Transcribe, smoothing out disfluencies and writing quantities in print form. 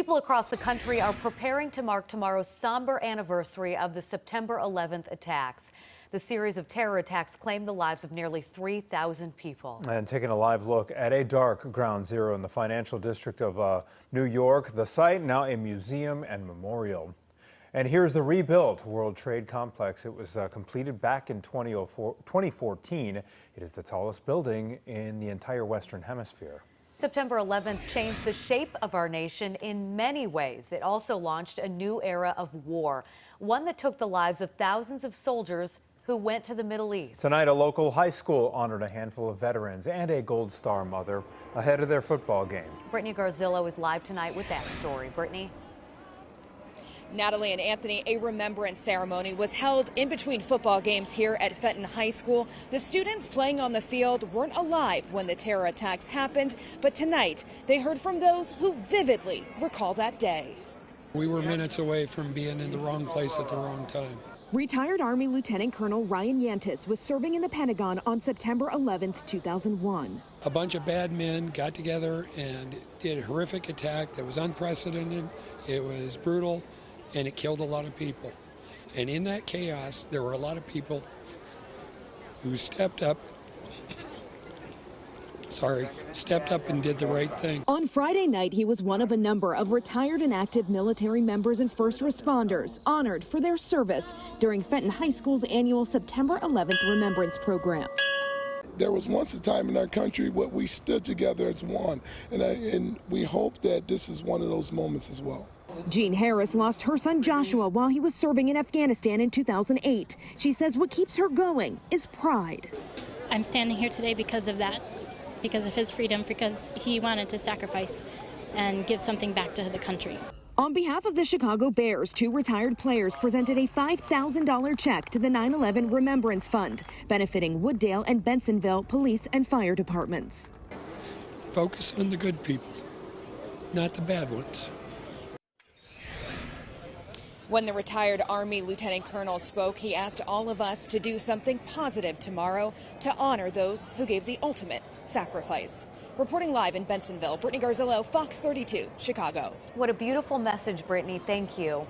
People across the country are preparing to mark tomorrow's somber anniversary of the September 11th attacks. The series of terror attacks claimed the lives of nearly 3,000 people. And taking a live look at a dark ground zero in the financial district of New York, the site now a museum and memorial. And here's the rebuilt World Trade Complex. It was completed back in 2014. It is the tallest building in the entire Western Hemisphere. September 11th changed the shape of our nation in many ways. It also launched a new era of war, one that took the lives of thousands of soldiers who went to the Middle East. Tonight, a local high school honored a handful of veterans and a Gold Star mother ahead of their football game. Brittany Garzillo is live tonight with that story. Brittany. Natalie and Anthony, a remembrance ceremony was held in between football games here at Fenton High School. The students playing on the field weren't alive when the terror attacks happened, but tonight they heard from those who vividly recall that day. We were minutes away from being in the wrong place at the wrong time. Retired Army Lieutenant Colonel Ryan Yantis was serving in the Pentagon on September 11th, 2001. A bunch of bad men got together and did a horrific attack that was unprecedented. It was brutal, and it killed a lot of people. And in that chaos, there were a lot of people who stepped up and did the right thing. On Friday night, he was one of a number of retired and active military members and first responders honored for their service during Fenton High School's annual September 11th Remembrance Program. There was once a time in our country where we stood together as one, and we hope that this is one of those moments as well. Jean Harris lost her son Joshua while he was serving in Afghanistan in 2008. She says what keeps her going is pride. I'm standing here today because of that, because of his freedom, because he wanted to sacrifice and give something back to the country. On behalf of the Chicago Bears, 2 retired players presented a $5,000 check to the 9/11 Remembrance Fund, benefiting Wooddale and Bensonville police and fire departments. Focus on the good people, not the bad ones. When the retired Army Lieutenant Colonel spoke, he asked all of us to do something positive tomorrow to honor those who gave the ultimate sacrifice. Reporting live in Bensonville, Brittany Garzillo, Fox 32, Chicago. What a beautiful message, Brittany. Thank you.